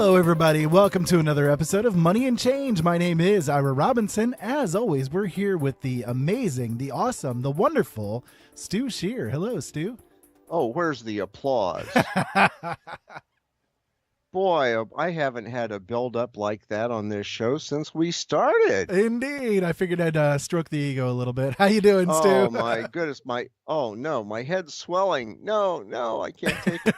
Hello, everybody. Welcome to another episode of Money and Change. My name is Ira Robinson. As always, we're here with the amazing, the awesome, the wonderful Stu Shear. Hello, Stu. Oh, where's the applause? Boy, I haven't had a build-up like that on this show since we started. Indeed. I figured I'd stroke the ego a little bit. How you doing, Stu? Oh my goodness, oh no, my head's swelling. No, I can't take it.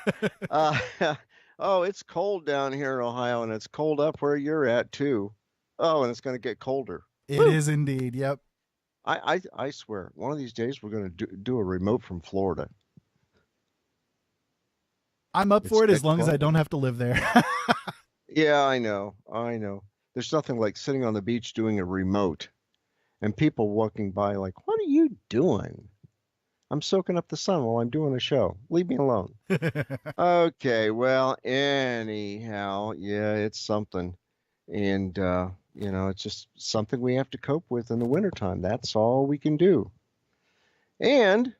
Oh, it's cold down here in Ohio, and it's cold up where you're at too. Oh, and it's going to get colder. It is indeed. Yep. I swear, one of these days we're going to do a remote from Florida. I'm up for it as long as I don't have to live there. Yeah, I know. There's nothing like sitting on the beach doing a remote and people walking by like, what are you doing? I'm soaking up the sun while I'm doing a show. Leave me alone. Okay, well, anyhow, yeah, it's something. And, it's just something we have to cope with in the wintertime. That's all we can do. And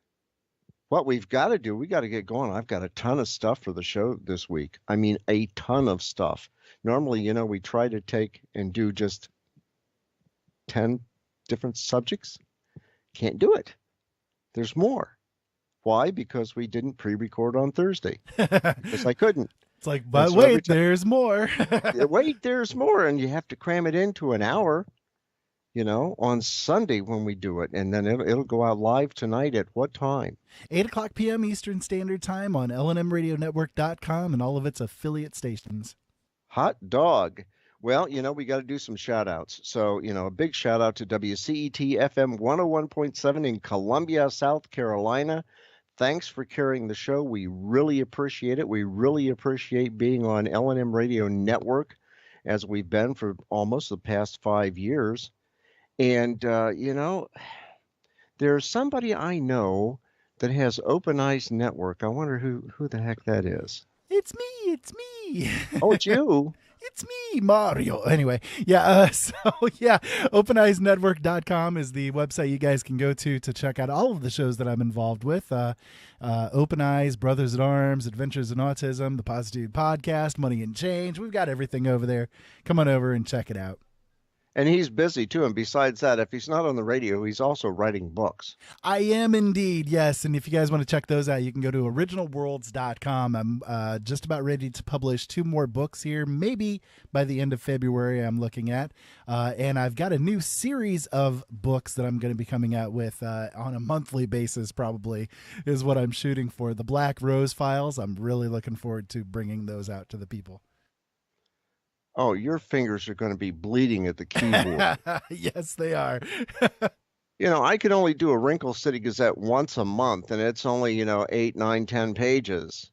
what we've got to do, we got to get going. I've got a ton of stuff for the show this week. I mean, a ton of stuff. Normally, we try to take and do just 10 different subjects. Can't do it. There's more. Why? Because we didn't pre-record on Thursday. Because I couldn't. It's like, but so wait, there's more. Wait, there's more. And you have to cram it into an hour, on Sunday when we do it. And then it'll go out live tonight at what time? 8 o'clock p.m. Eastern Standard Time on lnmradionetwork.com and all of its affiliate stations. Hot dog. Well, we got to do some shout outs. So, a big shout out to WCET FM 101.7 in Columbia, South Carolina. Thanks for carrying the show. We really appreciate it. We really appreciate being on LNM Radio Network as we've been for almost the past 5 years. And, there's somebody I know that has Open Eyes Network. I wonder who the heck that is. It's me. Oh, it's you. It's me, Mario. Anyway, OpenEyesNetwork.com is the website you guys can go to check out all of the shows that I'm involved with. Open Eyes, Brothers at Arms, Adventures in Autism, the Positive Podcast, Money and Change. We've got everything over there. Come on over and check it out. And he's busy, too. And besides that, if he's not on the radio, he's also writing books. I am indeed, yes. And if you guys want to check those out, you can go to originalworlds.com. I'm just about ready to publish 2 more books here, maybe by the end of February I'm looking at. And I've got a new series of books that I'm going to be coming out with on a monthly basis, probably, is what I'm shooting for. The Black Rose Files. I'm really looking forward to bringing those out to the people. Oh, your fingers are going to be bleeding at the keyboard. Yes, they are. I can only do a Wrinkle City Gazette once a month, and it's only, 8, 9, 10 pages.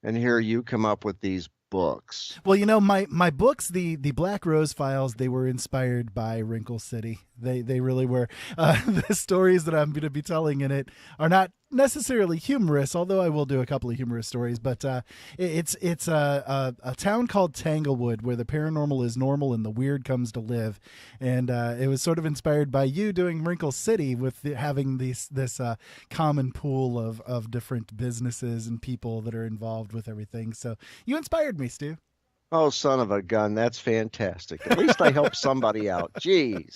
And here you come up with these books. Well, my books, the Black Rose Files, they were inspired by Wrinkle City. They really were. The stories that I'm going to be telling in it are not necessarily humorous, although I will do a couple of humorous stories. But it's a town called Tanglewood where the paranormal is normal and the weird comes to live. And it was sort of inspired by you doing Wrinkle City with having this common pool of different businesses and people that are involved with everything. So you inspired me, Stu. Oh, son of a gun. That's fantastic. At least I helped somebody out. Jeez.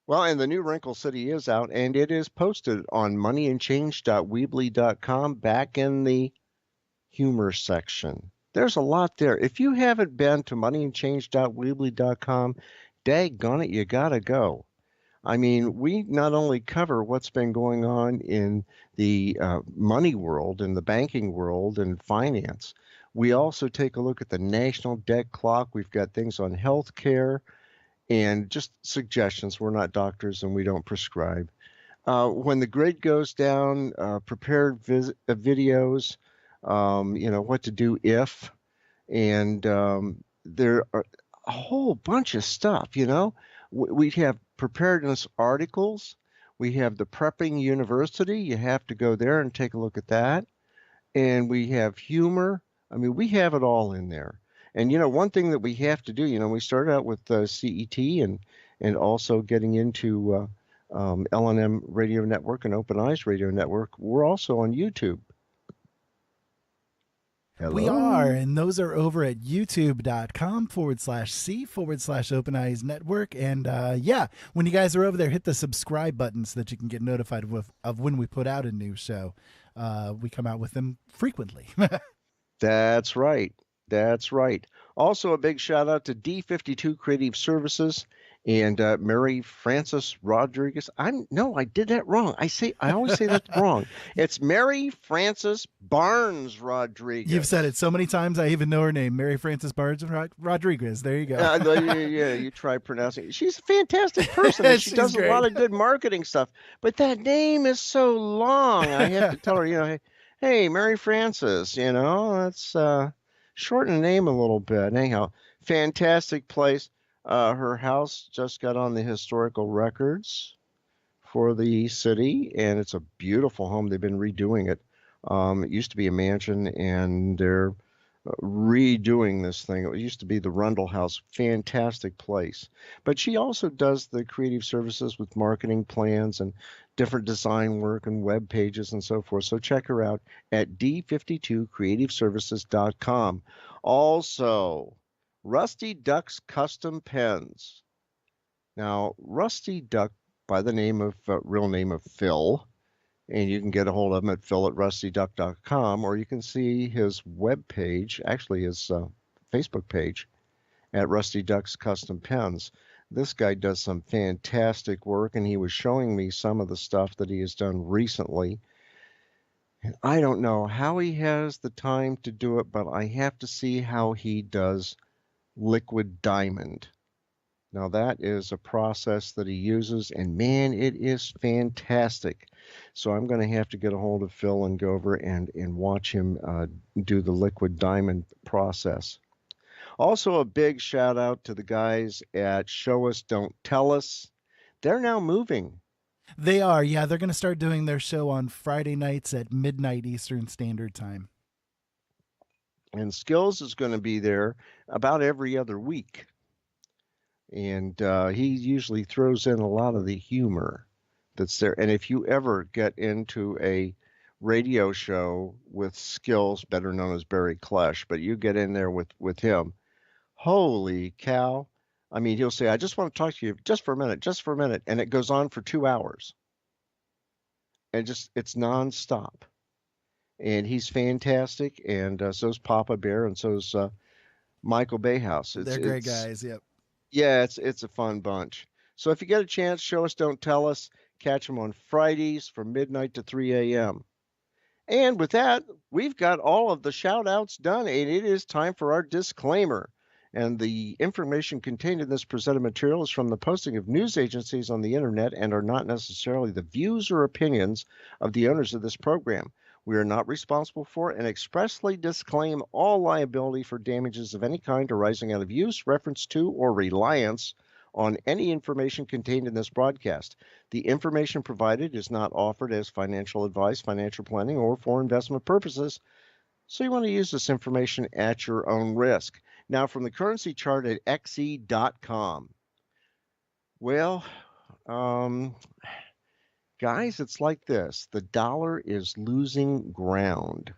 Well, and the new Wrinkle City is out, and it is posted on moneyandchange.weebly.com back in the humor section. There's a lot there. If you haven't been to moneyandchange.weebly.com, daggone it, you gotta go. I mean, we not only cover what's been going on in the money world, in the banking world, and finance, we also take a look at the national debt clock. We've got things on healthcare and just suggestions. We're not doctors and we don't prescribe. When the grid goes down, prepared videos, what to do if, and there are a whole bunch of stuff, We have preparedness articles. We have the Prepping University. You have to go there and take a look at that. And we have humor. I mean, we have it all in there. And, one thing that we have to do, we started out with CET and also getting into LNM Radio Network and Open Eyes Radio Network. We're also on YouTube. We are, Hello. and those are over at youtube.com/C/Open Eyes Network. And yeah, when you guys are over there, hit the subscribe button so that you can get notified of when we put out a new show. We come out with them frequently. That's right. That's right. Also, a big shout out to D52 Creative Services and Mary Frances Rodriguez. I'm no, I did that wrong. I always say that wrong. It's Mary Frances Barnes You've said Rodriguez. it so many times, I even know her name, Mary Frances Barnes Rodriguez. There you go. Yeah, you try pronouncing it. She's a fantastic person and she She's does a lot great. of good marketing stuff. But that name is so long. I have to tell her, hey, Mary Frances, let's shorten the name a little bit. Anyhow, fantastic place. Her house just got on the historical records for the city, and it's a beautiful home. They've been redoing it. It used to be a mansion, and they're redoing this thing. It used to be the Rundle House, fantastic place. But she also does the creative services with marketing plans and different design work and web pages and so forth. So check her out at d52creativeservices.com. Also, Rusty Duck's Custom Pens. Now, Rusty Duck, by the real name of Phil, and you can get a hold of him at phil@rustyduck.com, or you can see his web page, actually his Facebook page, at Rusty Duck's Custom Pens. This guy does some fantastic work, and he was showing me some of the stuff that he has done recently. And I don't know how he has the time to do it, but I have to see how he does liquid diamond. Now, that is a process that he uses, and man, it is fantastic. So I'm going to have to get a hold of Phil and go over and watch him do the liquid diamond process. Also, a big shout out to the guys at Show Us, Don't Tell Us. They're now moving. They are, yeah. They're going to start doing their show on Friday nights at midnight Eastern Standard Time. And Skills is going to be there about every other week. And he usually throws in a lot of the humor that's there. And if you ever get into a radio show with Skills, better known as Barry Klesch, but you get in there with him, holy cow. I mean, he'll say, I just want to talk to you just for a minute, just for a minute. And it goes on for 2 hours. And it's nonstop. And he's fantastic. And so's Papa Bear, and so's Michael Bayhouse. They're great guys. Yep. Yeah, it's a fun bunch. So if you get a chance, Show Us, Don't Tell Us. Catch them on Fridays from midnight to 3 a.m. And with that, we've got all of the shout outs done, and it is time for our disclaimer. And the information contained in this presented material is from the posting of news agencies on the internet and are not necessarily the views or opinions of the owners of this program. We are not responsible for and expressly disclaim all liability for damages of any kind arising out of use, reference to, or reliance on any information contained in this broadcast. The information provided is not offered as financial advice, financial planning, or for investment purposes, so you want to use this information at your own risk. Now, from the currency chart at xe.com. Well, guys, it's like this. The dollar is losing ground.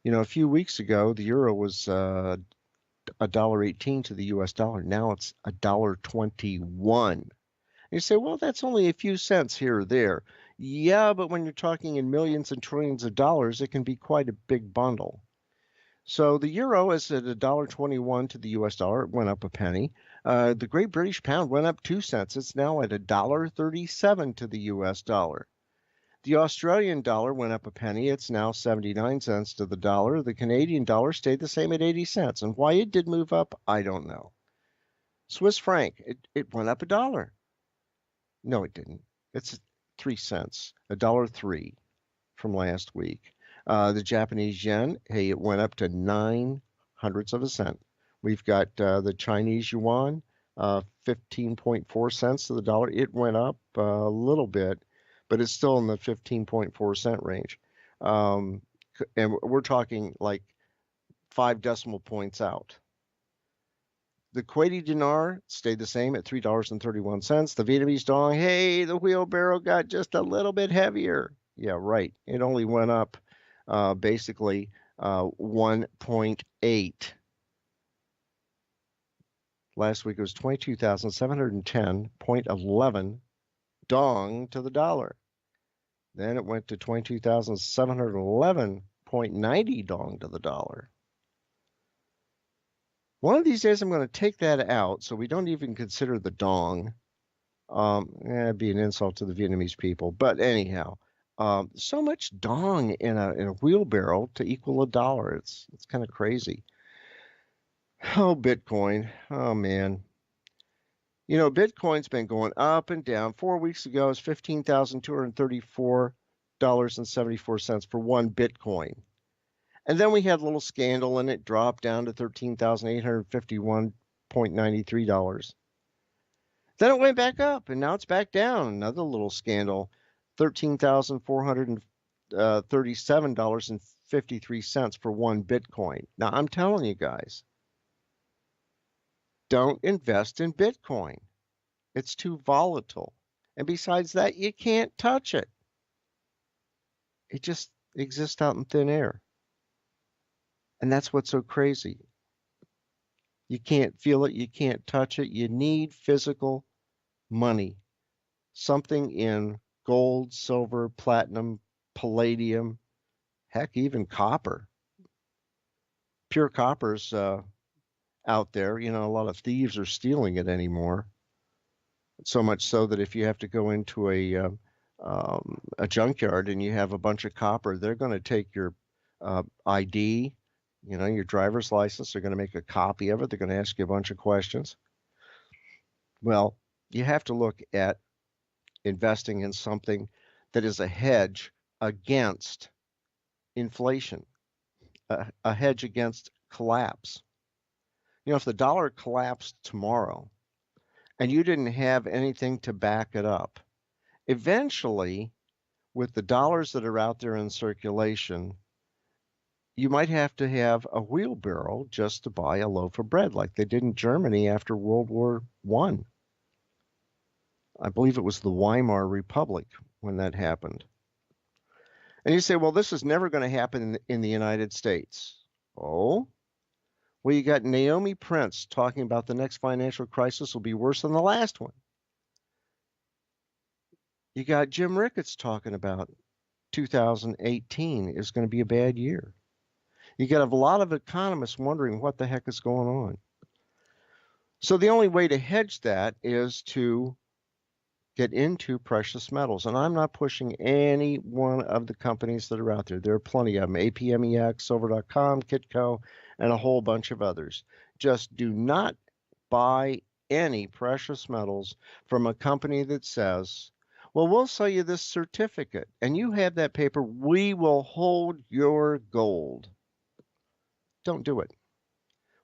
A few weeks ago, the euro was $1.18 to the US dollar. Now it's $1.21. You say, well, that's only a few cents here or there. Yeah, but when you're talking in millions and trillions of dollars, it can be quite a big bundle. So the euro is at $1.21 to the US dollar. It went up a penny. The Great British Pound went up 2 cents. It's now at $1.37 to the US dollar. The Australian dollar went up a penny. It's now 79 cents to the dollar. The Canadian dollar stayed the same at 80 cents. And why it did move up, I don't know. Swiss franc, it went up $1. No, it didn't. It's 3 cents, $1.03 from last week. The Japanese yen, hey, it went up to 9/100ths of a cent. We've got the Chinese yuan, 15.4 cents to the dollar. It went up a little bit, but it's still in the 15.4 cent range. And we're talking like 5 decimal points out. The Kuwaiti dinar stayed the same at $3.31. The Vietnamese dong, hey, the wheelbarrow got just a little bit heavier. Yeah, right. It only went up basically 1.8. Last week it was 22,710.11 dong to the dollar. Then it went to 22,711.90 dong to the dollar. One of these days I'm going to take that out so we don't even consider the dong. It'd be an insult to the Vietnamese people. But anyhow, so much dong in a wheelbarrow to equal $1. It's kind of crazy. Oh, Bitcoin. Oh, man. You know, Bitcoin's been going up and down. 4 weeks ago, it was $15,234.74 for one Bitcoin. And then we had a little scandal and it dropped down to $13,851.93. Then it went back up and now it's back down. Another little scandal, $13,437.53 for one Bitcoin. Now, I'm telling you guys, don't invest in Bitcoin. It's too volatile. And besides that, you can't touch it. It just exists out in thin air. And that's what's so crazy. You can't feel it. You can't touch it. You need physical money. Something in gold, silver, platinum, palladium, heck, even copper. Pure copper's out there. You know, a lot of thieves are stealing it anymore. So much so that if you have to go into a junkyard and you have a bunch of copper, they're going to take your ID, you know, your driver's license. They're going to make a copy of it. They're going to ask you a bunch of questions. Well, you have to look at investing in something that is a hedge against inflation, a hedge against collapse. You know, if the dollar collapsed tomorrow and you didn't have anything to back it up, eventually, with the dollars that are out there in circulation, you might have to have a wheelbarrow just to buy a loaf of bread, like they did in Germany after World War I. I believe it was the Weimar Republic when that happened. And you say, well, this is never going to happen in the United States. Oh? Well, you got Naomi Prince talking about the next financial crisis will be worse than the last one. You got Jim Ricketts talking about 2018 is going to be a bad year. You got a lot of economists wondering what the heck is going on. So the only way to hedge that is to get into precious metals. And I'm not pushing any one of the companies that are out there. There are plenty of them, APMEX, Silver.com, Kitco, and a whole bunch of others. Just do not buy any precious metals from a company that says, well, we'll sell you this certificate and you have that paper. We will hold your gold. Don't do it.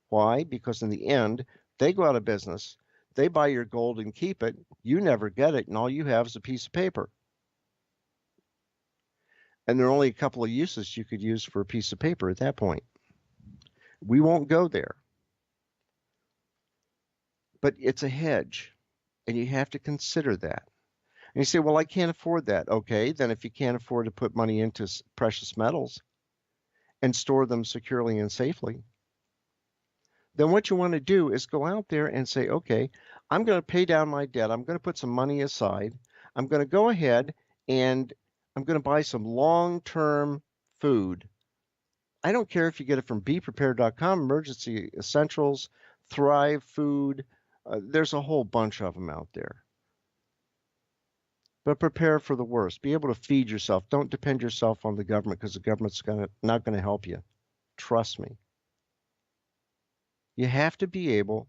Why? Because in the end, they go out of business. They buy your gold and keep it. You never get it, and all you have is a piece of paper. And there are only a couple of uses you could use for a piece of paper at that point. We won't go there. But it's a hedge, and you have to consider that. And you say, well, I can't afford that. Okay, then if you can't afford to put money into precious metals and store them securely and safely, then what you want to do is go out there and say, okay, I'm going to pay down my debt. I'm going to put some money aside. I'm going to go ahead and I'm going to buy some long-term food. I don't care if you get it from BePrepared.com, Emergency Essentials, Thrive Food. There's a whole bunch of them out there. But prepare for the worst. Be able to feed yourself. Don't depend yourself on the government because the government's not going to help you. Trust me. You have to be able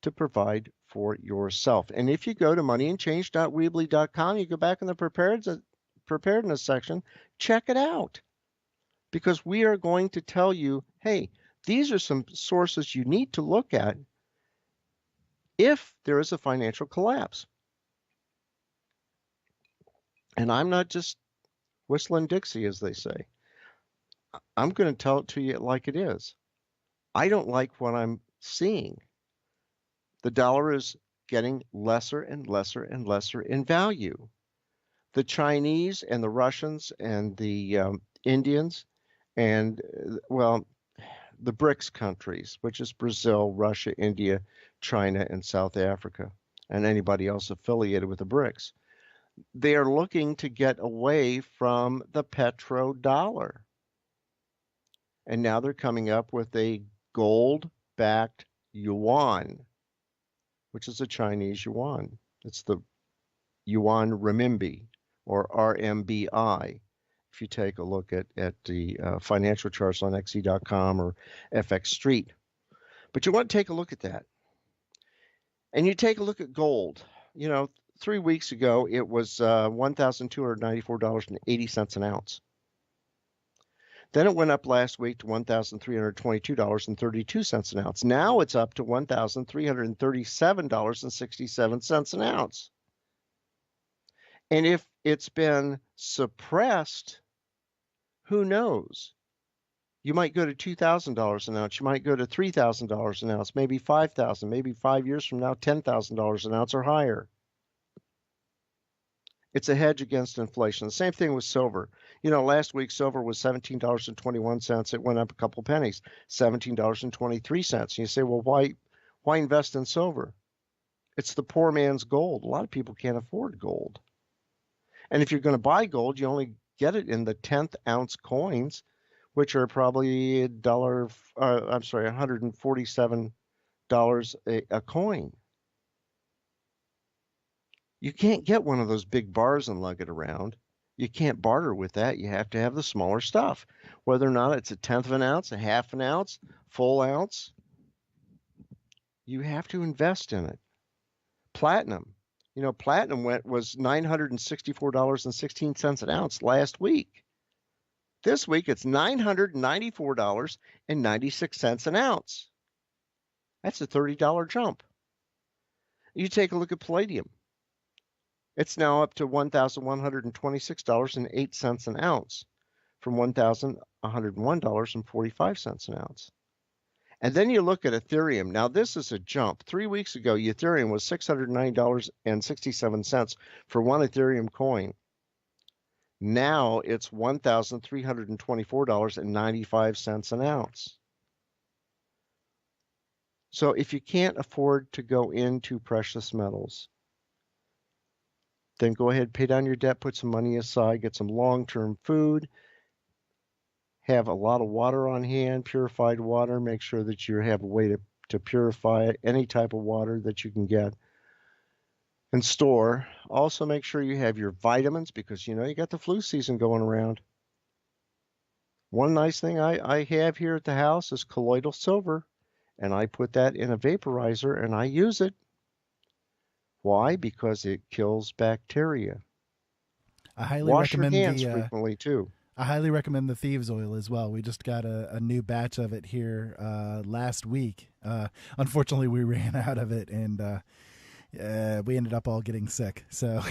to provide for yourself. And if you go to moneyandchange.weebly.com, you go back in the preparedness section, check it out. Because we are going to tell you, hey, these are some sources you need to look at if there is a financial collapse. And I'm not just whistling Dixie, as they say. I'm going to tell it to you like it is. I don't like what I'm seeing. The dollar is getting lesser and lesser and lesser in value. The Chinese and the Russians and the Indians And well, the BRICS countries, which is Brazil, Russia, India, China, and South Africa, and anybody else affiliated with the BRICS, they are looking to get away from the petrodollar. And now they're coming up with a gold-backed yuan, which is a Chinese yuan. It's the yuan renminbi or RMBI. If you take a look at the financial charts on xe.com or FX Street. But you want to take a look at that. And you take a look at gold. 3 weeks ago, it was $1,294.80 an ounce. Then it went up last week to $1,322.32 an ounce. Now it's up to $1,337.67 an ounce. And if it's been suppressed, who knows? You might go to $2,000 an ounce. You might go to $3,000 an ounce, maybe $5,000, maybe 5 years from now, $10,000 an ounce or higher. It's a hedge against inflation. The same thing with silver. Last week silver was $17.21. It went up a couple pennies, $17.23. And you say, well, why invest in silver? It's the poor man's gold. A lot of people can't afford gold. And if you're going to buy gold, you only get it in the 10th ounce coins, which are probably $147 a coin. You can't get one of those big bars and lug it around. You can't barter with that. You have to have the smaller stuff, whether or not it's a 10th of an ounce, a half an ounce, full ounce. You have to invest in it. Platinum. Platinum was $964.16 an ounce last week. This week it's $994.96 an ounce. That's a $30 jump. You take a look at palladium. It's now up to $1,126.08 an ounce from $1,101.45 an ounce. And then you look at Ethereum. Now, this is a jump. 3 weeks ago, Ethereum was $609.67 for one Ethereum coin. Now it's $1,324.95 an ounce. So if you can't afford to go into precious metals, then go ahead, pay down your debt, put some money aside, get some long-term food, have a lot of water on hand, purified water. Make sure that you have a way to purify any type of water that you can get and store. Also make sure you have your vitamins because you got the flu season going around. One nice thing I have here at the house is colloidal silver, and I put that in a vaporizer and I use it. Why? Because it kills bacteria. I highly Wash your recommend hands frequently too. I highly recommend the thieves oil as well. We just got a new batch of it here last week. Unfortunately, we ran out of it, and we ended up all getting sick. So,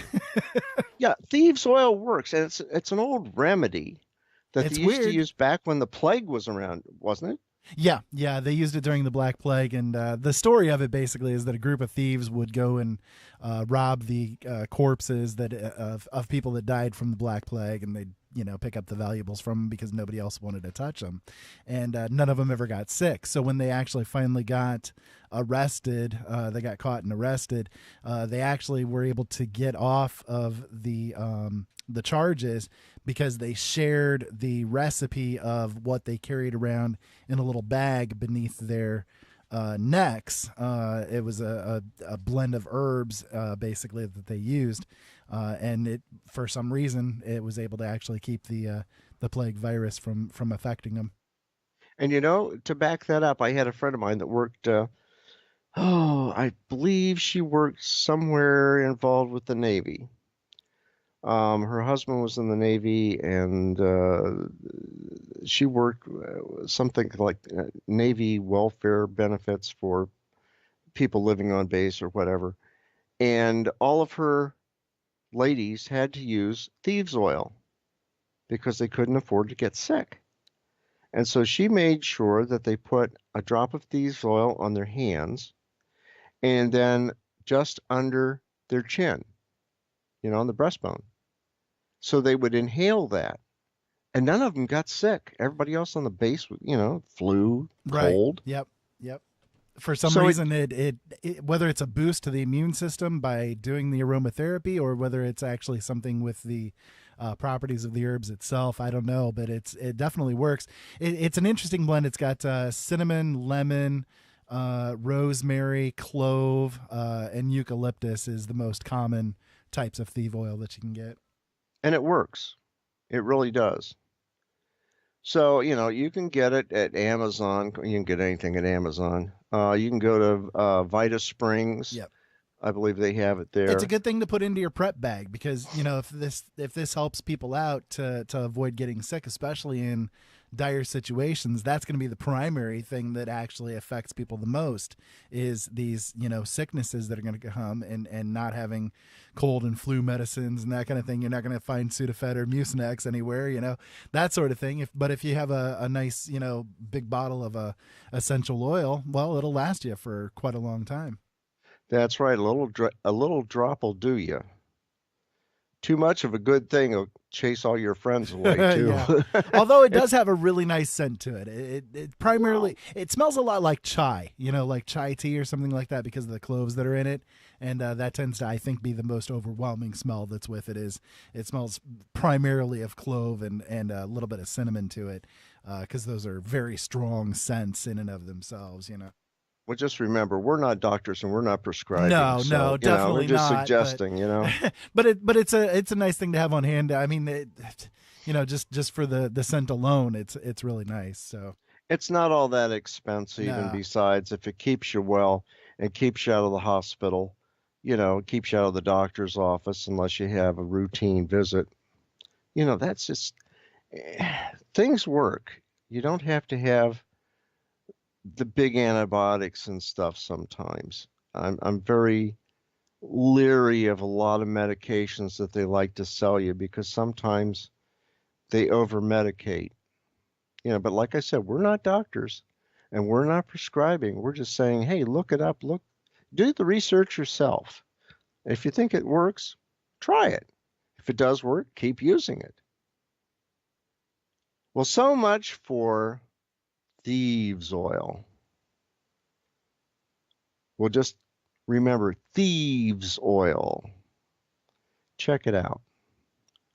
yeah, thieves oil works, and it's an old remedy that they used to use back when the plague was around, wasn't it? Yeah, they used it during the Black Plague, and the story of it basically is that a group of thieves would go and rob the corpses of people that died from the Black Plague, and they'd pick up the valuables from them because nobody else wanted to touch them, and none of them ever got sick. So when they actually finally got arrested, they got caught and arrested. They actually were able to get off of the charges because they shared the recipe of what they carried around in a little bag beneath their necks. It was a blend of herbs basically that they used, and it for some reason it was able to actually keep the plague virus from affecting them. And to back that up, I had a friend of mine that worked. I believe she worked somewhere involved with the Navy. Her husband was in the Navy, and she worked something like Navy welfare benefits for people living on base or whatever. And all of her ladies had to use thieves oil because they couldn't afford to get sick. And so she made sure that they put a drop of thieves oil on their hands and then just under their chin, on the breastbone. So they would inhale that, and none of them got sick. Everybody else on the base, flu, Right. cold. Yep. Yep. For some So reason, it whether it's a boost to the immune system by doing the aromatherapy, or whether it's actually something with the properties of the herbs itself, I don't know, but it definitely works. It's an interesting blend. It's got cinnamon, lemon, rosemary, clove, and eucalyptus is the most common types of thieves oil that you can get. and it works. It really does. So, you can get it at Amazon. You can get anything at Amazon. You can go to Vita Springs. Yep. I believe they have it It's a there. good thing to put into your prep bag because if this helps people out to avoid getting sick, especially in dire situations, that's going to be the primary thing that actually affects people the most is these sicknesses that are going to come and not having cold and flu medicines and that kind of thing. You're not going to find Sudafed or Mucinex anywhere, that sort of thing. But if you have a nice big bottle of essential oil, well, it'll last you for quite a long time. That's right. A little drop will do you. Too much of a good thing will chase all your friends away too. Yeah. Although it does It's have a really nice scent to it. It well, primarily it smells a lot like chai, like chai tea or something like that because of the cloves that are in it, and that tends to I think be the most overwhelming smell that's with it. Is it smells primarily of clove and a little bit of cinnamon to it, because those are very strong scents in and of themselves. well, just remember, we're not doctors and we're not prescribing. No, So, no, we're definitely just not. But suggesting. but it's a nice thing to have on hand. I mean, just for the scent alone, it's really nice. So It's not all that expensive. And no, besides, if it keeps you well and keeps you out of the hospital, it keeps you out of the doctor's office unless you have a routine visit, that's just things work. You don't have to have the big antibiotics and stuff sometimes. I'm very leery of a lot of medications that they like to sell you because sometimes they over medicate. But like I said, we're not doctors and we're not prescribing. We're just saying, hey, look it up, do the research yourself. If you think it works, try it. If it does work, keep using it. Well, so much for thieves oil. Well, just remember thieves oil. Check it out.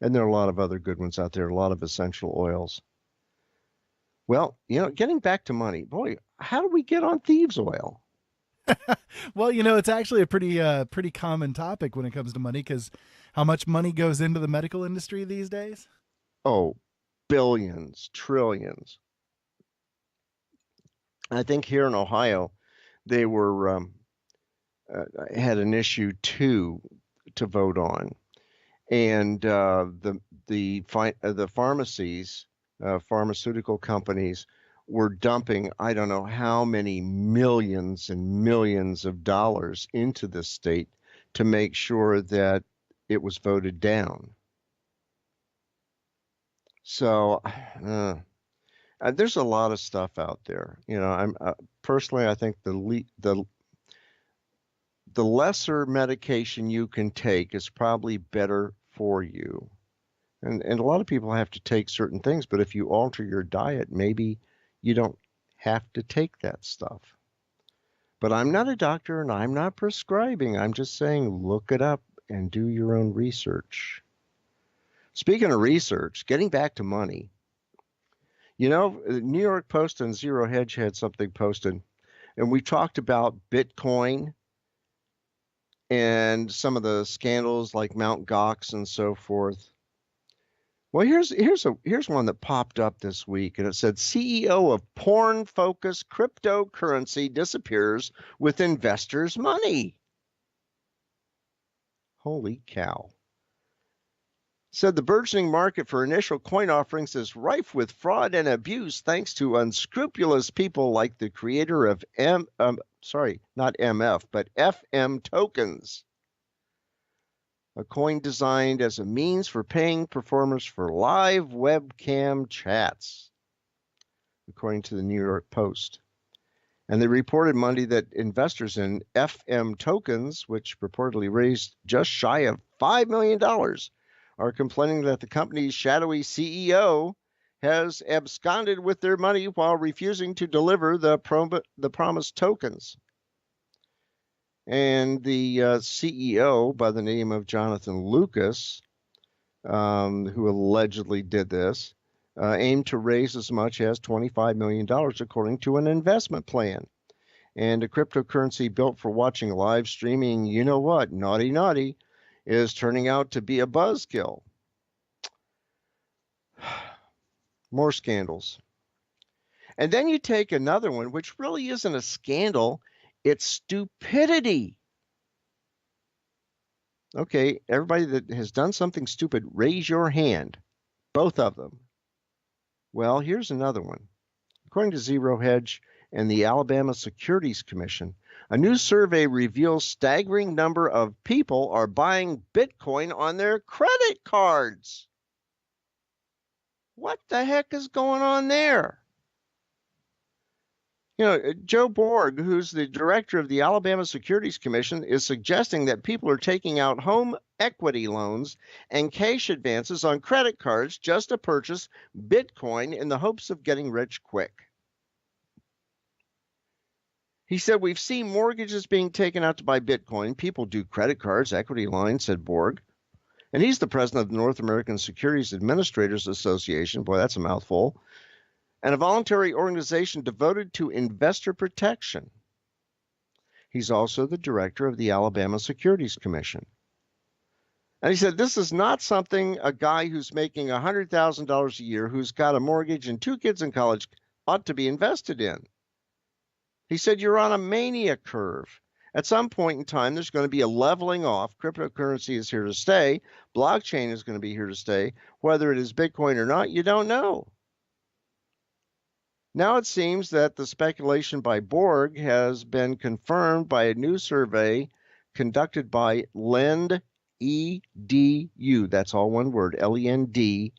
And there are a lot of other good ones out there, a lot of essential oils. Well, getting back to money, boy, how do we get on thieves oil? well, it's actually a pretty common topic when it comes to money because how much money goes into the medical industry these days? Oh, billions, trillions. I think here in Ohio, they were had an issue two to vote on, and the pharmacies, pharmaceutical companies, were dumping I don't know how many millions and millions of dollars into the state to make sure that it was voted down. So there's a lot of stuff out there. I'm personally, I think the lesser medication you can take is probably better for you. And a lot of people have to take certain things, but if you alter your diet, maybe you don't have to take that stuff. But I'm not a doctor and I'm not prescribing. I'm just saying look it up and do your own research. Speaking of research, getting back to money, New York Post and Zero Hedge had something posted, and we talked about Bitcoin and some of the scandals like Mount Gox and so forth. Well, here's one that popped up this week, and it said CEO of porn-focused cryptocurrency disappears with investors' money. Holy cow. Said the burgeoning market for initial coin offerings is rife with fraud and abuse thanks to unscrupulous people like the creator of not MF, but FM tokens, a coin designed as a means for paying performers for live webcam chats, according to the New York Post. And they reported Monday that investors in FM tokens, which purportedly raised just shy of $5 million, are complaining that the company's shadowy CEO has absconded with their money while refusing to deliver the promised tokens. And the CEO, by the name of Jonathan Lucas, who allegedly did this, aimed to raise as much as $25 million according to an investment plan. And a cryptocurrency built for watching live streaming, you know what, naughty naughty, is turning out to be a buzzkill. More scandals. And then you take another one, which really isn't a scandal, it's stupidity. Okay, everybody that has done something stupid, raise your hand. Both of them. Well, here's another one. According to Zero Hedge and the Alabama Securities Commission, a new survey reveals staggering number of people are buying Bitcoin on their credit cards. What the heck is going on there? You know, Joe Borg, who's the director of the Alabama Securities Commission, is suggesting that people are taking out home equity loans and cash advances on credit cards just to purchase Bitcoin in the hopes of getting rich quick. He said, we've seen mortgages being taken out to buy Bitcoin. People do credit cards, equity lines, said Borg. And he's the president of the North American Securities Administrators Association. Boy, that's a mouthful. And a voluntary organization devoted to investor protection. He's also the director of the Alabama Securities Commission. And he said, this is not something a guy who's making $100,000 a year, who's got a mortgage and 2 kids in college, ought to be invested in. He said, you're on a mania curve. At some point in time, there's going to be a leveling off. Cryptocurrency is here to stay. Blockchain is going to be here to stay. Whether it is Bitcoin or not, you don't know. Now it seems that the speculation by Borg has been confirmed by a new survey conducted by LendEDU. That's all one word, LENDEDU,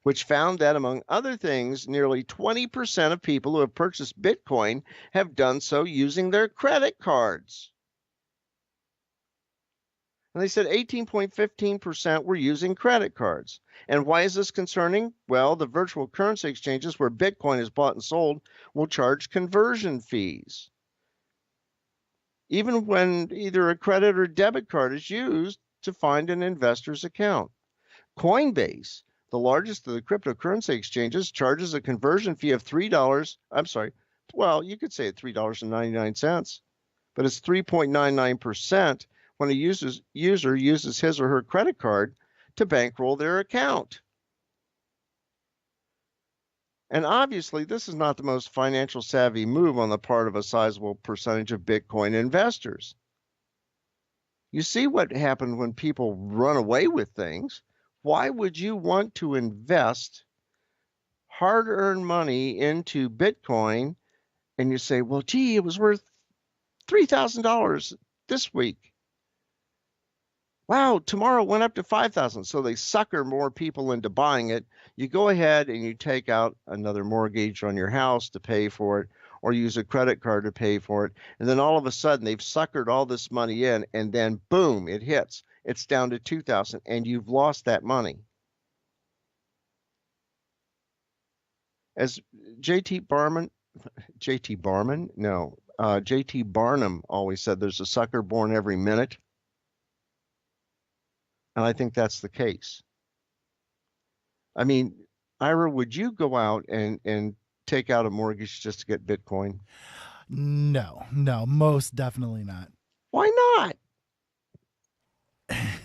which found that, among other things, nearly 20% of people who have purchased Bitcoin have done so using their credit cards. And they said 18.15% were using credit cards. And why is this concerning? Well, the virtual currency exchanges where Bitcoin is bought and sold will charge conversion fees, even when either a credit or debit card is used to find an investor's account. Coinbase, the largest of the cryptocurrency exchanges, charges a conversion fee of $3. I'm sorry, well, you could say it's $3.99, but it's 3.99% when a user uses his or her credit card to bankroll their account. And obviously, this is not the most financial savvy move on the part of a sizable percentage of Bitcoin investors. You see what happened when people run away with things. Why would you want to invest hard-earned money into Bitcoin and you say, well, gee, it was worth $3,000 this week. Wow, tomorrow it went up to 5,000. So they sucker more people into buying it. You go ahead and you take out another mortgage on your house to pay for it, or use a credit card to pay for it. And then all of a sudden they've suckered all this money in, and then boom, it hits. It's down to 2,000 and you've lost that money. As JT Barnum always said, there's a sucker born every minute. And I think that's the case. I mean, Ira, would you go out and take out a mortgage just to get Bitcoin? No, most definitely not. Why not?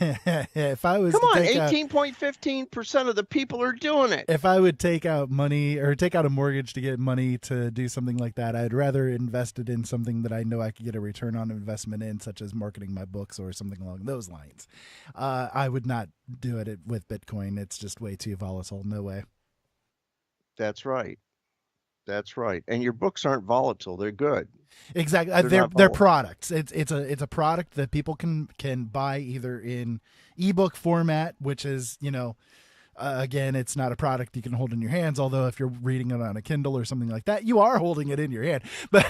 If I was Come on, 18.15% of the people are doing it. If I would take out money or take out a mortgage to get money to do something like that, I'd rather invest it in something that I know I could get a return on investment in, such as marketing my books or something along those lines. I would not do it with Bitcoin. It's just way too volatile. No way. That's right. That's right. And your books aren't volatile. They're good. Exactly. They're products. It's a product that people can buy either in ebook format, which is, Again, it's not a product you can hold in your hands, although if you're reading it on a Kindle or something like that, you are holding it in your hand. But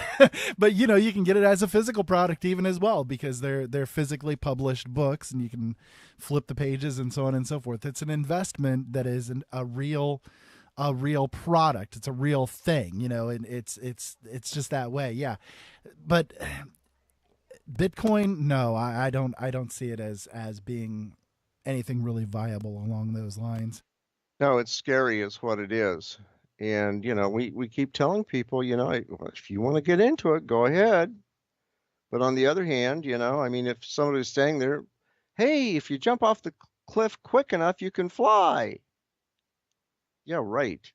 but you can get it as a physical product even as well, because they're physically published books and you can flip the pages and so on and so forth. It's an investment that is a real product. It's a real thing, and it's just that way. Yeah. But Bitcoin, no, I don't see it as being anything really viable along those lines. No, it's scary is what it is. And, we keep telling people, if you want to get into it, go ahead. But on the other hand, I mean, if somebody's saying there, hey, if you jump off the cliff quick enough, you can fly. Yeah, right.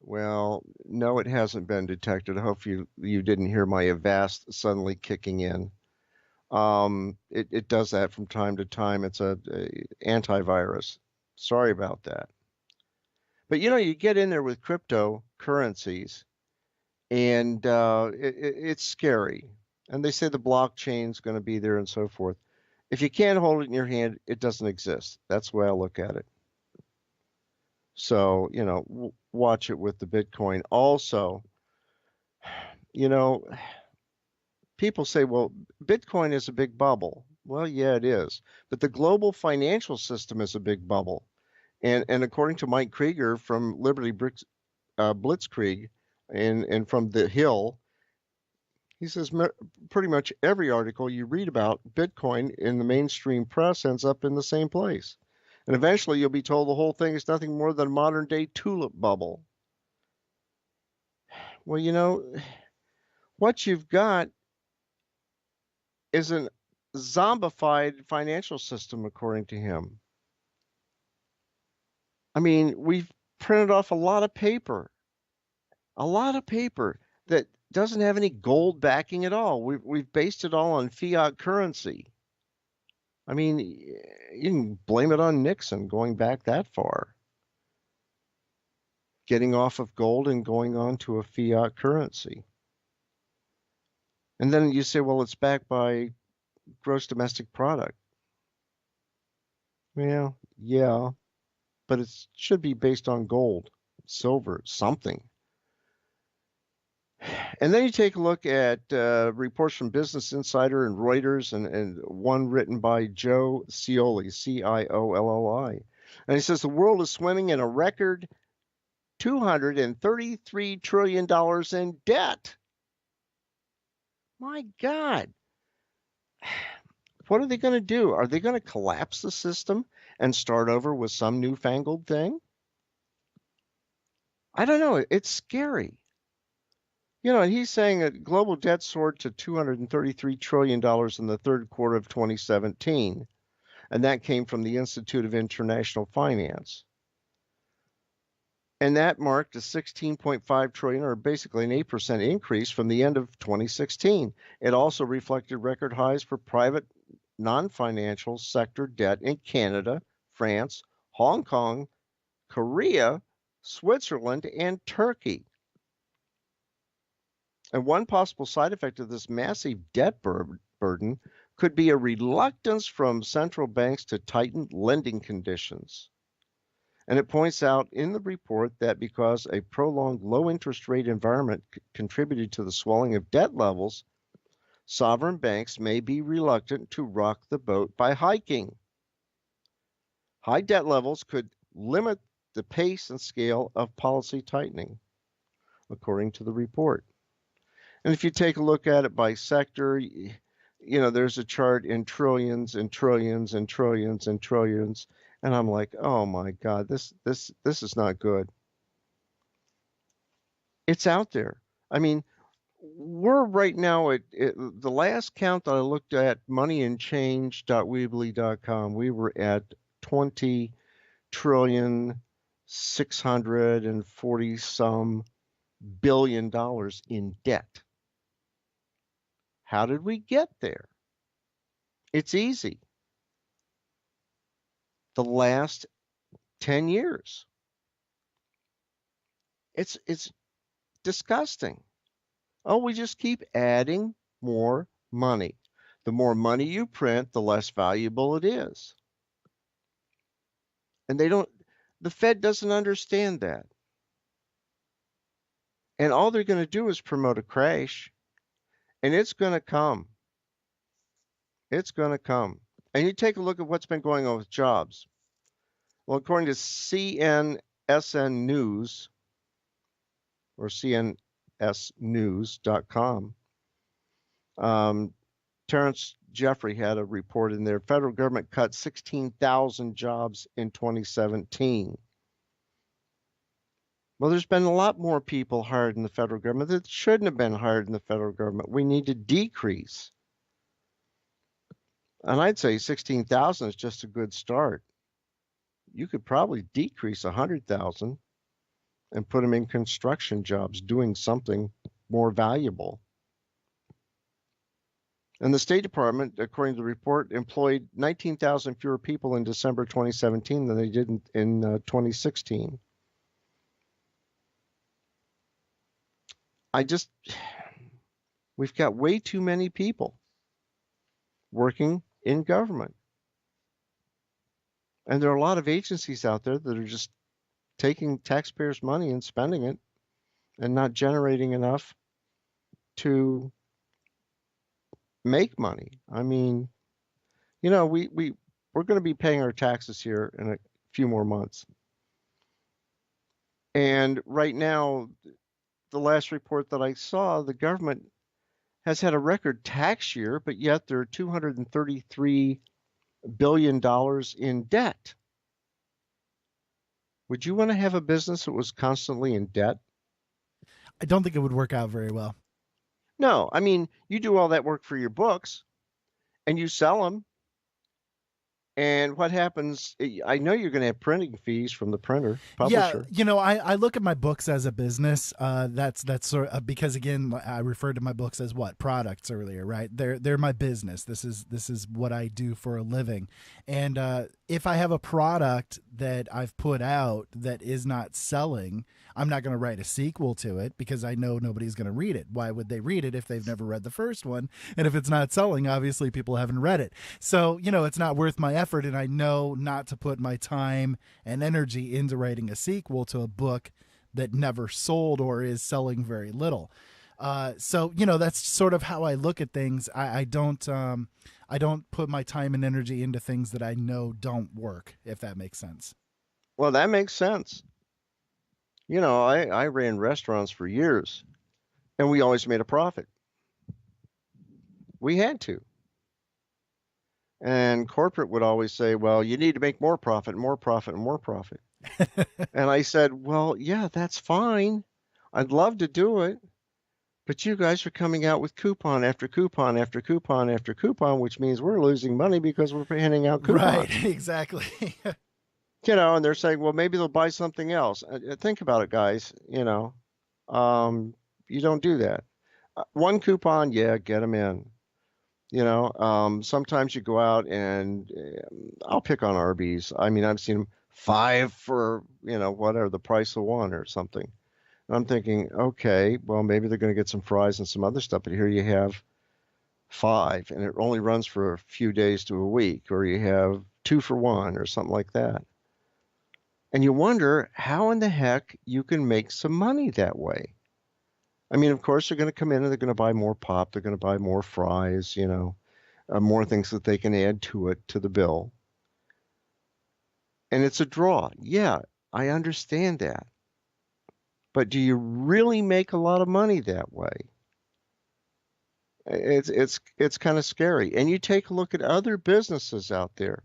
Well, no, it hasn't been detected. I hope you didn't hear my Avast suddenly kicking in. It does that from time to time. It's a antivirus. Sorry about that. But you get in there with cryptocurrencies, and it's scary. And they say the blockchain's going to be there and so forth. If you can't hold it in your hand, it doesn't exist. That's the way I look at it. So, watch it with the Bitcoin. Also, you know, people say, well, Bitcoin is a big bubble. Well, yeah, it is. But the global financial system is a big bubble. And according to Mike Krieger from Liberty Blitzkrieg and from The Hill, he says pretty much every article you read about Bitcoin in the mainstream press ends up in the same place. And eventually you'll be told the whole thing is nothing more than a modern day tulip bubble. Well, what you've got is an zombified financial system, according to him. I mean, we've printed off a lot of paper that doesn't have any gold backing at all. We've based it all on fiat currency. I mean, you can blame it on Nixon going back that far, getting off of gold and going on to a fiat currency. And then you say, well, it's backed by gross domestic product. Well, yeah, but it should be based on gold, silver, something. And then you take a look at reports from Business Insider and Reuters, and one written by Joe Ciolli, Ciolli. And he says the world is swimming in a record $233 trillion in debt. My God. What are they going to do? Are they going to collapse the system and start over with some newfangled thing? I don't know. It's scary. And he's saying that global debt soared to $233 trillion in the third quarter of 2017, and that came from the Institute of International Finance. And that marked a 16.5 trillion, or basically an 8% increase from the end of 2016. It also reflected record highs for private non-financial sector debt in Canada, France, Hong Kong, Korea, Switzerland, and Turkey. And one possible side effect of this massive debt burden could be a reluctance from central banks to tighten lending conditions. And it points out in the report that because a prolonged low interest rate environment contributed to the swelling of debt levels, sovereign banks may be reluctant to rock the boat by hiking. High debt levels could limit the pace and scale of policy tightening, according to the report. And if you take a look at it by sector, there's a chart in trillions and trillions and trillions and trillions. And I'm like, oh my God, this is not good. It's out there. I mean, we're right now at the last count that I looked at, moneyandchange.weebly.com, we were at 20 trillion 640 some billion dollars in debt. How did we get there? It's easy. The last 10 years. It's disgusting. Oh, we just keep adding more money. The more money you print, the less valuable it is. And the Fed doesn't understand that. And all they're going to do is promote a crash, and it's going to come. It's going to come. And you take a look at what's been going on with jobs. Well, according to CNSN News, or CNSnews.com, Terrence Jeffrey had a report in there. Federal government cut 16,000 jobs in 2017. Well, there's been a lot more people hired in the federal government that shouldn't have been hired in the federal government. We need to decrease. And I'd say 16,000 is just a good start. You could probably decrease 100,000 and put them in construction jobs doing something more valuable. And the State Department, according to the report, employed 19,000 fewer people in December 2017 than they did in 2016. We've got way too many people working in government. And there are a lot of agencies out there that are just taking taxpayers' money and spending it and not generating enough to make money. I mean, we're going to be paying our taxes here in a few more months. And right now, the last report that I saw, the government has had a record tax year, but yet they're $233 billion in debt. Would you want to have a business that was constantly in debt? I don't think it would work out very well. No, I mean, you do all that work for your books and you sell them. And what happens? I know you're going to have printing fees from the printer, publisher. Yeah, I look at my books as a business. That's sort of, because again, I referred to my books as what, products earlier, right? They're my business. This is what I do for a living. And if I have a product that I've put out that is not selling, I'm not going to write a sequel to it because I know nobody's going to read it. Why would they read it if they've never read the first one? And if it's not selling, obviously people haven't read it. So, it's not worth my effort, and I know not to put my time and energy into writing a sequel to a book that never sold or is selling very little. So that's sort of how I look at things. I don't put my time and energy into things that I know don't work, if that makes sense. Well, that makes sense. I ran restaurants for years, and we always made a profit. We had to. And corporate would always say, well, you need to make more profit, more profit, and more profit. And I said, well, yeah, that's fine. I'd love to do it. But you guys are coming out with coupon after coupon after coupon after coupon, which means we're losing money because we're handing out coupons. Right, exactly. And they're saying, well, maybe they'll buy something else. Think about it, guys. You don't do that. One coupon, yeah, get them in. Sometimes you go out and I'll pick on Arby's. I mean, I've seen them 5 for, whatever, the price of 1 or something. And I'm thinking, okay, well, maybe they're going to get some fries and some other stuff, but here you have 5 and it only runs for a few days to a week, or you have 2 for 1 or something like that. And you wonder how in the heck you can make some money that way. I mean, of course, they're going to come in and they're going to buy more pop. They're going to buy more fries, more things that they can add to the bill. And it's a draw. Yeah, I understand that. But do you really make a lot of money that way? It's kind of scary. And you take a look at other businesses out there.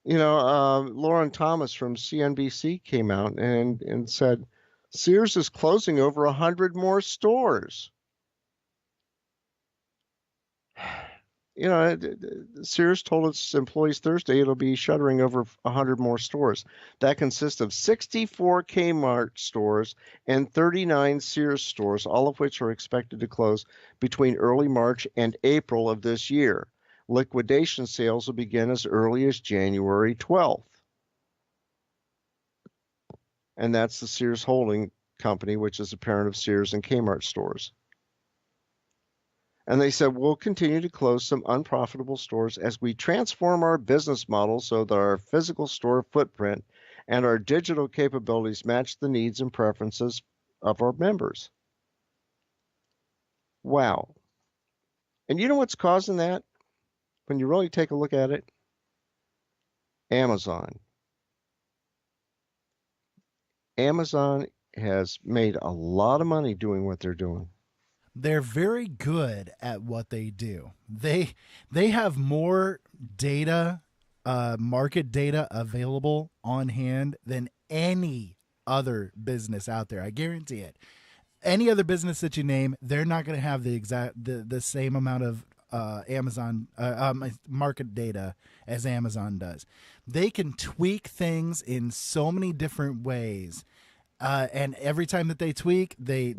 Lauren Thomas from CNBC came out and said, Sears is closing over 100 more stores. Sears told its employees Thursday it'll be shuttering over 100 more stores. That consists of 64 Kmart stores and 39 Sears stores, all of which are expected to close between early March and April of this year. Liquidation sales will begin as early as January 12th. And that's the Sears Holding Company, which is a parent of Sears and Kmart stores. And they said, we'll continue to close some unprofitable stores as we transform our business model so that our physical store footprint and our digital capabilities match the needs and preferences of our members. Wow. And you know what's causing that when you really take a look at it? Amazon. Amazon has made a lot of money doing what they're doing. They're very good at what they do. They have more data, market data available on hand than any other business out there. I guarantee it. Any other business that you name, they're not going to have the same amount of Amazon market data as Amazon does. They can tweak things in so many different ways, and every time that they tweak, they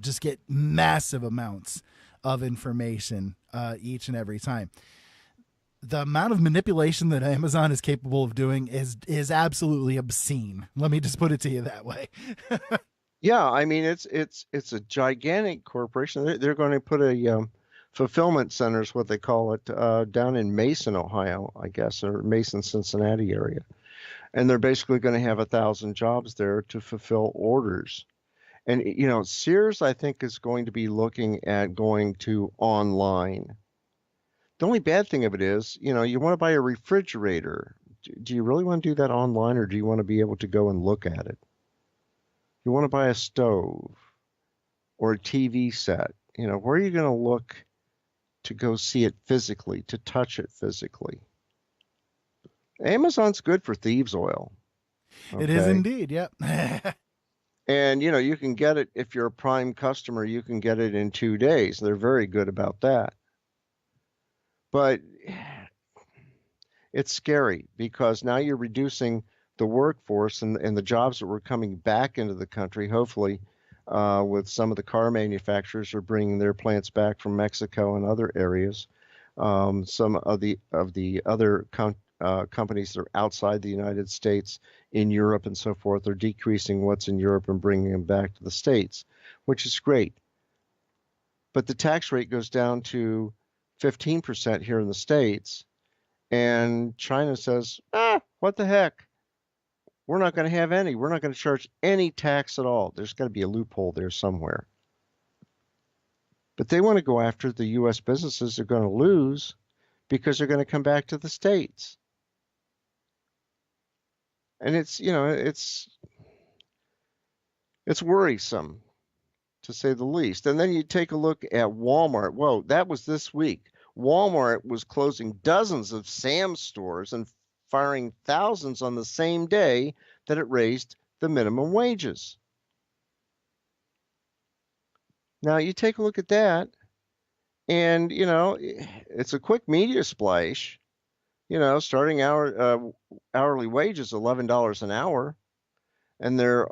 just get massive amounts of information each and every time. The amount of manipulation that Amazon is capable of doing is absolutely obscene. Let me just put it to you that way. Yeah, I mean it's a gigantic corporation. They're going to put a fulfillment center, is what they call it, down in Mason, Ohio, I guess, or Mason, Cincinnati area, and they're basically going to have 1,000 jobs there to fulfill orders. And Sears, I think, is going to be looking at going to online. The only bad thing of it is, you want to buy a refrigerator. Do you really want to do that online, or do you want to be able to go and look at it? You want to buy a stove or a TV set, where are you going to look to go see it physically, to touch it physically? Amazon's good for thieves' oil. It is Okay. indeed. Yep. And you can get it if you're a Prime customer, you can get it in 2 days. They're very good about that. But it's scary because now you're reducing the workforce and the jobs that were coming back into the country, hopefully, with some of the car manufacturers are bringing their plants back from Mexico and other areas. Some of the other companies that are outside the United States, in Europe and so forth, are decreasing what's in Europe and bringing them back to the States, which is great. But the tax rate goes down to 15% here in the States, and China says, what the heck? We're not going to have any. We're not going to charge any tax at all. There's got to be a loophole there somewhere. But they want to go after the U.S. businesses they're going to lose because they're going to come back to the States. And it's worrisome, to say the least. And then you take a look at Walmart. Whoa, that was this week. Walmart was closing dozens of Sam's stores and firing thousands on the same day that it raised the minimum wages. Now you take a look at that, and it's a quick media splash. Starting hourly wages $11 an hour, and they're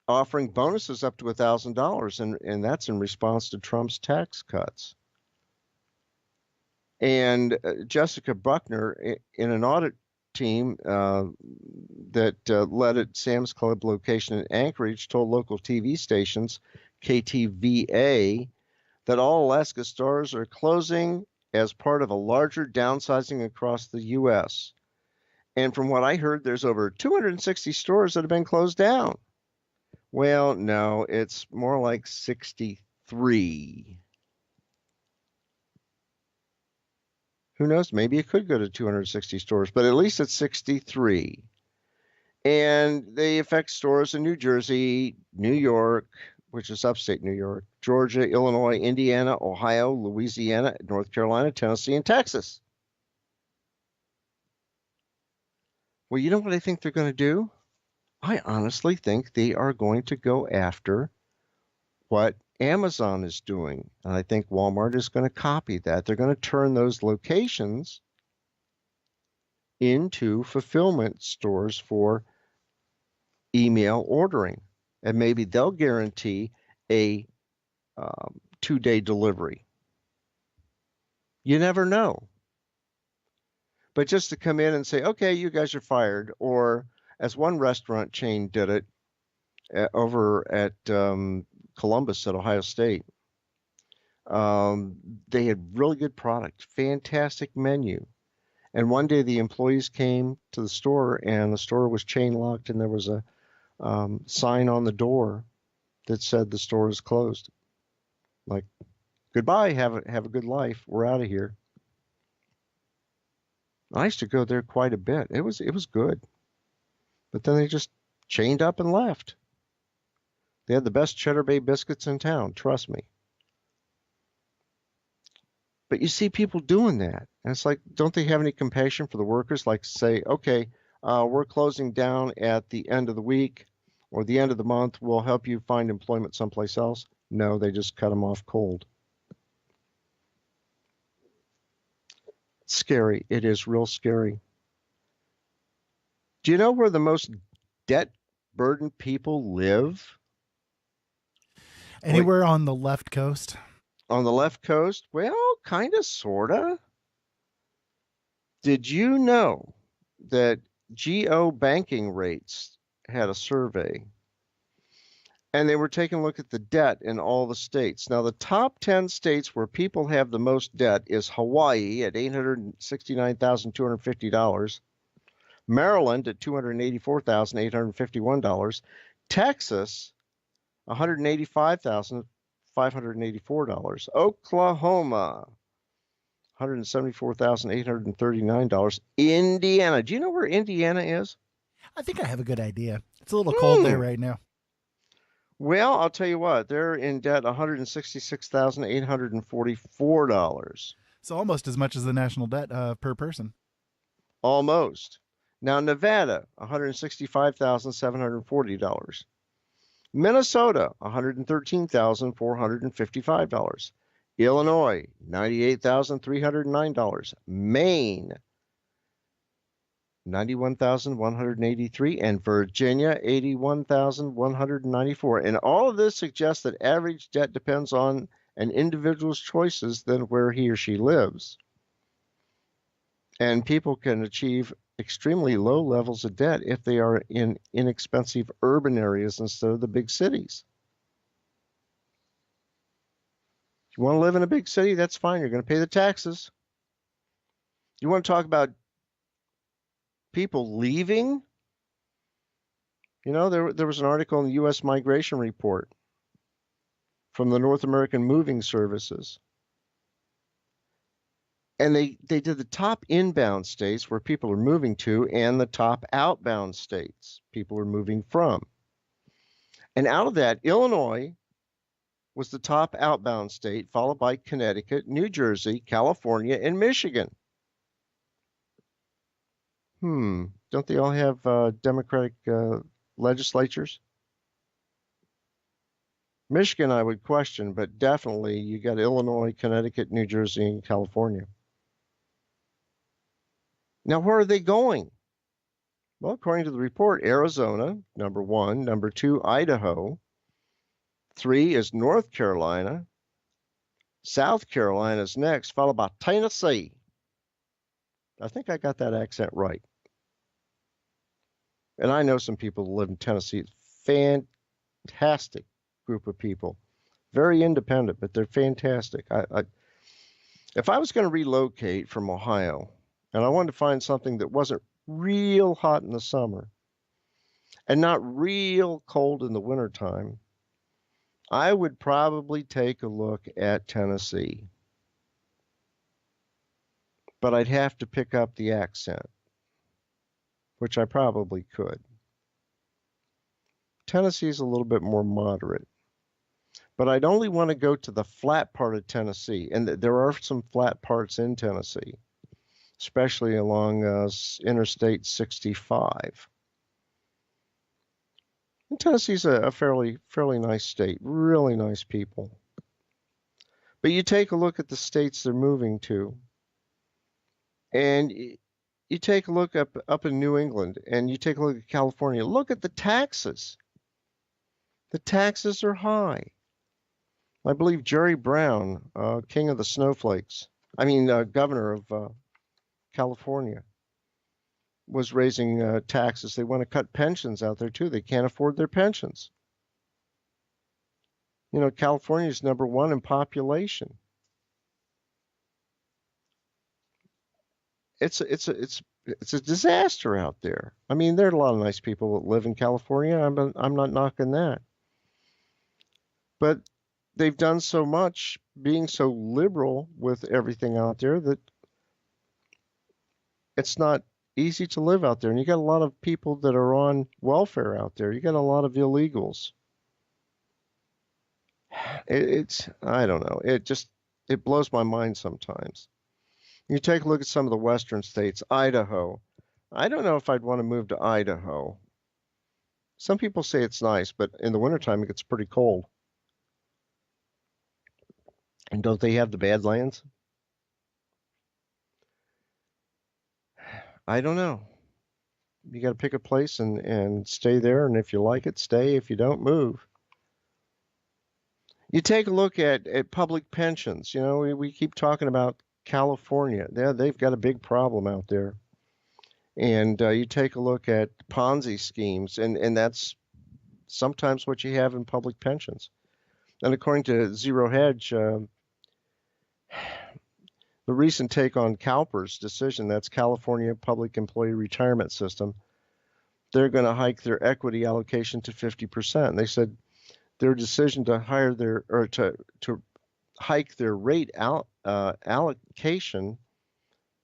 offering bonuses up to $1,000, and that's in response to Trump's tax cuts. And Jessica Buckner, in an audit team that led at Sam's Club location in Anchorage, told local TV stations, KTVA, that all Alaska stores are closing as part of a larger downsizing across the U.S. And from what I heard, there's over 260 stores that have been closed down. Well, no, it's more like 63. Who knows? Maybe it could go to 260 stores, but at least it's 63. And they affect stores in New Jersey, New York, which is upstate New York, Georgia, Illinois, Indiana, Ohio, Louisiana, North Carolina, Tennessee, and Texas. Well, you know what I think they're going to do? I honestly think they are going to go after what Amazon is doing. And I think Walmart is going to copy that. They're going to turn those locations into fulfillment stores for email ordering. And maybe they'll guarantee a 2-day delivery. You never know. But just to come in and say, okay, you guys are fired, or as one restaurant chain did it over at Columbus at Ohio State, they had really good product, fantastic menu, And one day the employees came to the store and the store was chain locked and there was a sign on the door that said the store is closed. Like, goodbye, have a good life. We're out of here. I used to go there quite a bit. It was good. But then they just chained up and left. They had the best Cheddar Bay biscuits in town, trust me. But you see people doing that. And it's like, don't they have any compassion for the workers? Like, say, okay, we're closing down at the end of the week or the end of the month. We'll help you find employment someplace else. No, they just cut them off cold. Scary. It is real scary. Do you know where the most debt burdened people live? Anywhere on the left coast? On the left coast? Well, kind of, sort of. Did you know that Geo Banking Rates had a survey and they were taking a look at the debt in all the states? Now, the top 10 states where people have the most debt is Hawaii at $869,250, Maryland at $284,851, Texas $185,584, Oklahoma $174,839, Indiana. Do you know where Indiana is? I think I have a good idea. It's a little cold there right now. Well, I'll tell you what, they're in debt $166,844. So almost as much as the national debt per person. Almost. Now, Nevada, $165,740. Minnesota, $113,455. Illinois, $98,309. Maine, $91,183, and Virginia, $81,194. And all of this suggests that average debt depends on an individual's choices than where he or she lives. And people can achieve extremely low levels of debt if they are in inexpensive urban areas instead of the big cities. If you want to live in a big city, that's fine. You're going to pay the taxes. You want to talk about people leaving? You know, there was an article in the U.S. Migration Report from the North American Moving Services. And they did the top inbound states where people are moving to and the top outbound states people are moving from. And out of that, Illinois was the top outbound state, followed by Connecticut, New Jersey, California, and Michigan. Don't they all have Democratic legislatures? Michigan, I would question, but definitely you got Illinois, Connecticut, New Jersey, and California. Now, where are they going? Well, according to the report, Arizona, number 1. Number 2, Idaho. 3 is North Carolina. South Carolina is next, followed by Tennessee. I think I got that accent right. And I know some people who live in Tennessee. It's fantastic group of people. Very independent, but they're fantastic. If I was going to relocate from Ohio and I wanted to find something that wasn't real hot in the summer and not real cold in the wintertime, I would probably take a look at Tennessee. But I'd have to pick up the accent, which I probably could. Tennessee is a little bit more moderate. But I'd only want to go to the flat part of Tennessee, and there are some flat parts in Tennessee, especially along Interstate 65. And Tennessee's a fairly nice state, really nice people. But you take a look at the states they're moving to, and you take a look up in New England, and you take a look at California. Look at the taxes. The taxes are high. I believe Jerry Brown, king of the snowflakes, governor of California, was raising taxes. They want to cut pensions out there too. They can't afford their pensions. You know, California is number 1 in population. it's a disaster out there. I mean, there are a lot of nice people that live in California. I'm not knocking that, but they've done so much, being so liberal with everything out there, that it's not easy to live out there. And you got a lot of people that are on welfare out there. You got a lot of illegals. It's I don't know. It blows my mind sometimes. You take a look at some of the western states, Idaho. I don't know if I'd want to move to Idaho. Some people say it's nice, but in the wintertime it gets pretty cold. And don't they have the Badlands? I don't know. You got to pick a place and stay there, and if you like it, stay. If you don't, move. You take a look at public pensions. You know, we keep talking about California. They've got a big problem out there. And you take a look at Ponzi schemes, and that's sometimes what you have in public pensions. And according to Zero Hedge, the recent take on CalPERS decision, that's California Public Employee Retirement System, they're going to hike their equity allocation to 50%. They said their decision to to hike their rate allocation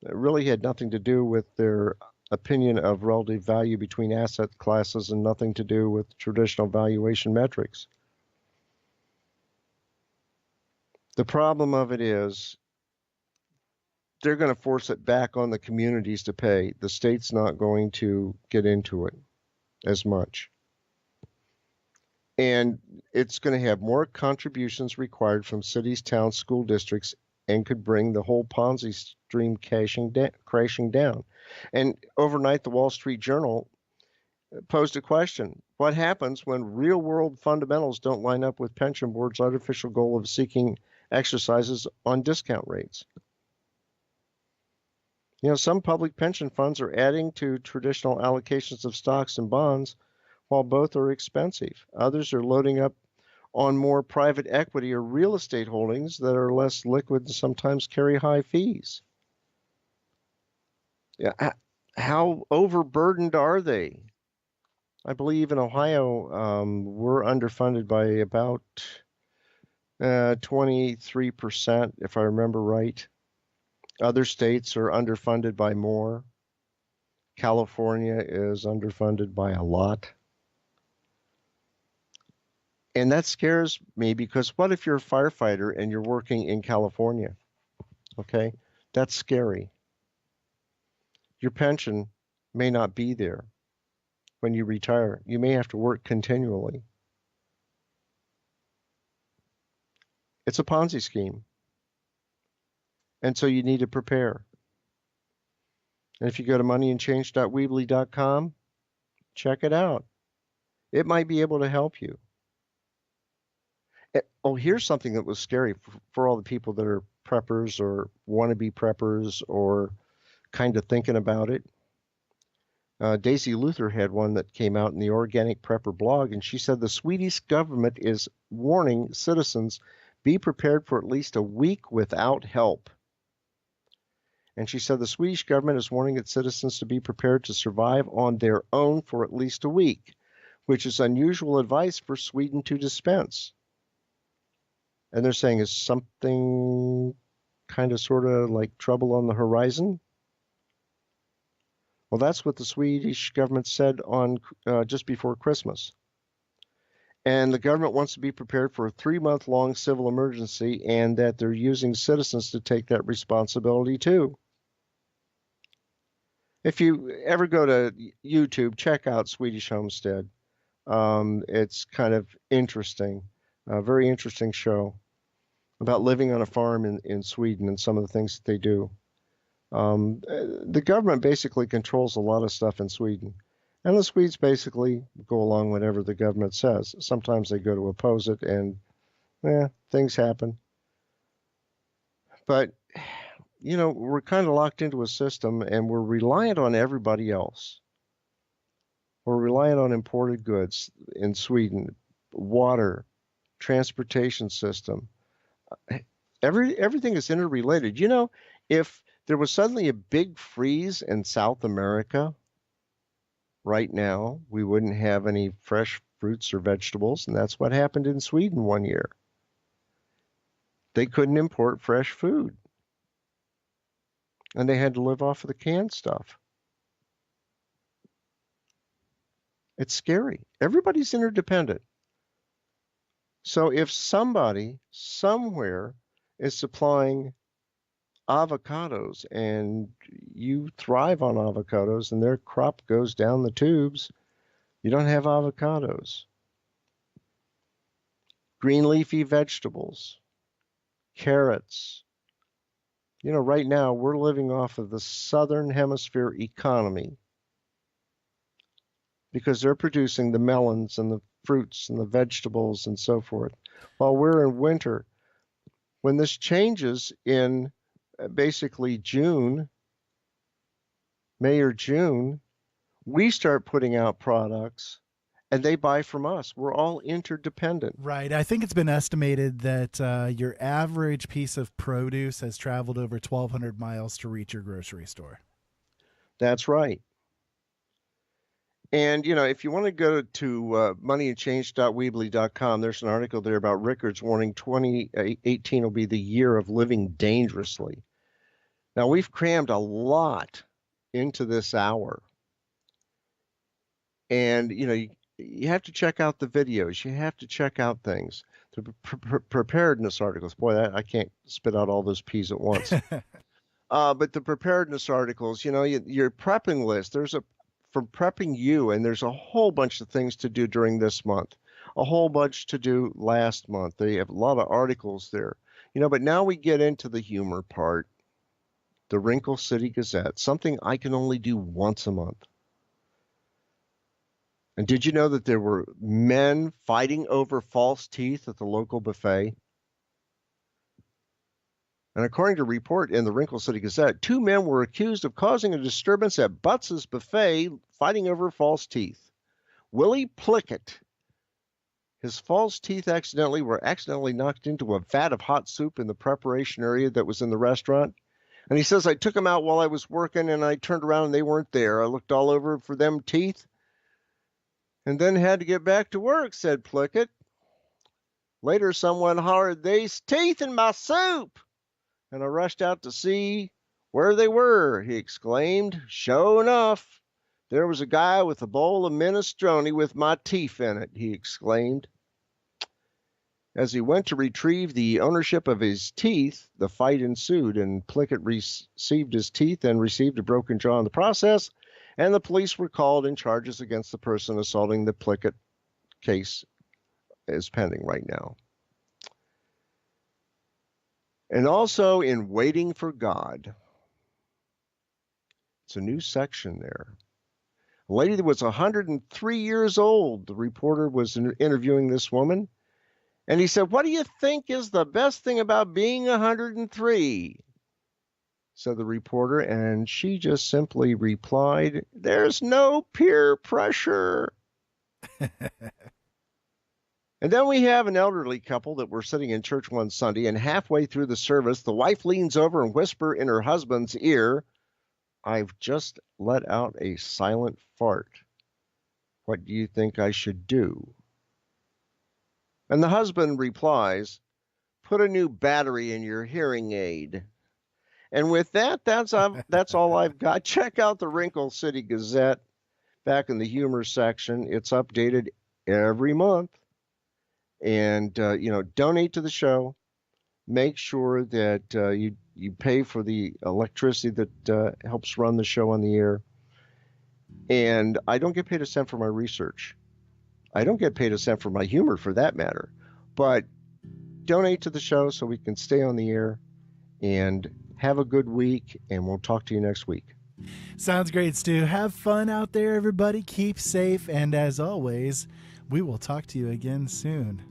really had nothing to do with their opinion of relative value between asset classes and nothing to do with traditional valuation metrics. The problem of it is they're going to force it back on the communities to pay. The state's not going to get into it as much. And it's going to have more contributions required from cities, towns, school districts, and could bring the whole Ponzi stream crashing down. And overnight, the Wall Street Journal posed a question. What happens when real-world fundamentals don't line up with pension boards' artificial goal of seeking exercises on discount rates? You know, some public pension funds are adding to traditional allocations of stocks and bonds, while both are expensive. Others are loading up on more private equity or real estate holdings that are less liquid and sometimes carry high fees. Yeah, how overburdened are they? I believe in Ohio, we're underfunded by about 23%, if I remember right. Other states are underfunded by more. California is underfunded by a lot. And that scares me because what if you're a firefighter and you're working in California? Okay, that's scary. Your pension may not be there when you retire. You may have to work continually. It's a Ponzi scheme. And so you need to prepare. And if you go to moneyandchange.weebly.com, check it out. It might be able to help you. Oh, here's something that was scary for all the people that are preppers or want to be preppers or kind of thinking about it. Daisy Luther had one that came out in the Organic Prepper blog, and she said the Swedish government is warning citizens be prepared for at least a week without help. And she said the Swedish government is warning its citizens to be prepared to survive on their own for at least a week, which is unusual advice for Sweden to dispense. And they're saying, is something kind of sort of like trouble on the horizon? Well, that's what the Swedish government said on just before Christmas. And the government wants to be prepared for a 3-month-long civil emergency, and that they're using citizens to take that responsibility too. If you ever go to YouTube, check out Swedish Homestead. It's kind of interesting, a very interesting show about living on a farm in Sweden and some of the things that they do. The government basically controls a lot of stuff in Sweden. And the Swedes basically go along whatever the government says. Sometimes they go to oppose it, and things happen. But, you know, we're kind of locked into a system, and we're reliant on everybody else. We're reliant on imported goods in Sweden, water, transportation system. Everything is interrelated. You know, if there was suddenly a big freeze in South America right now, we wouldn't have any fresh fruits or vegetables, and that's what happened in Sweden one year. They couldn't import fresh food, and they had to live off of the canned stuff. It's scary. Everybody's interdependent. So if somebody somewhere is supplying avocados and you thrive on avocados and their crop goes down the tubes, you don't have avocados. Green leafy vegetables, carrots. You know, right now we're living off of the Southern Hemisphere economy because they're producing the melons and the fruits and the vegetables and so forth, while we're in winter. When this changes in basically June, May or June, we start putting out products and they buy from us. We're all interdependent. Right. I think it's been estimated that your average piece of produce has traveled over 1,200 miles to reach your grocery store. That's right. And, you know, if you want to go to moneyandchange.weebly.com, there's an article there about Rickards warning 2018 will be the year of living dangerously. Now, we've crammed a lot into this hour. And, you know, you have to check out the videos. You have to check out things. The preparedness articles. Boy, I can't spit out all those P's at once. But the preparedness articles, you know, your prepping list, from prepping you, and there's a whole bunch of things to do during this month, a whole bunch to do last month. They have a lot of articles there, you know, but now we get into the humor part, the Wrinkle City Gazette, something I can only do once a month. And did you know that there were men fighting over false teeth at the local buffet? And according to a report in the Wrinkle City Gazette, 2 men were accused of causing a disturbance at Butts's buffet, fighting over false teeth. Willie Plickett, his false teeth were accidentally knocked into a vat of hot soup in the preparation area that was in the restaurant. And he says, I took them out while I was working, and I turned around and they weren't there. I looked all over for them teeth and then had to get back to work, said Plickett. Later, someone hollered, "They's teeth in my soup!" And I rushed out to see where they were, he exclaimed. Sure enough, there was a guy with a bowl of minestrone with my teeth in it, he exclaimed. As he went to retrieve the ownership of his teeth, the fight ensued, and Plickett received his teeth and received a broken jaw in the process, and the police were called and charges against the person assaulting the Plickett case is pending right now. And also in Waiting for God. It's a new section there. A lady that was 103 years old. The reporter was interviewing this woman. And he said, "What do you think is the best thing about being 103? Said the reporter. And she just simply replied, "There's no peer pressure." And then we have an elderly couple that were sitting in church one Sunday, and halfway through the service, the wife leans over and whispers in her husband's ear, "I've just let out a silent fart. What do you think I should do?" And the husband replies, "Put a new battery in your hearing aid." And with that, that's all I've got. Check out the Wrinkle City Gazette back in the humor section. It's updated every month. And, donate to the show. Make sure that you pay for the electricity that helps run the show on the air. And I don't get paid a cent for my research. I don't get paid a cent for my humor, for that matter. But donate to the show so we can stay on the air. And have a good week, and we'll talk to you next week. Sounds great, Stu. Have fun out there, everybody. Keep safe. And as always, we will talk to you again soon.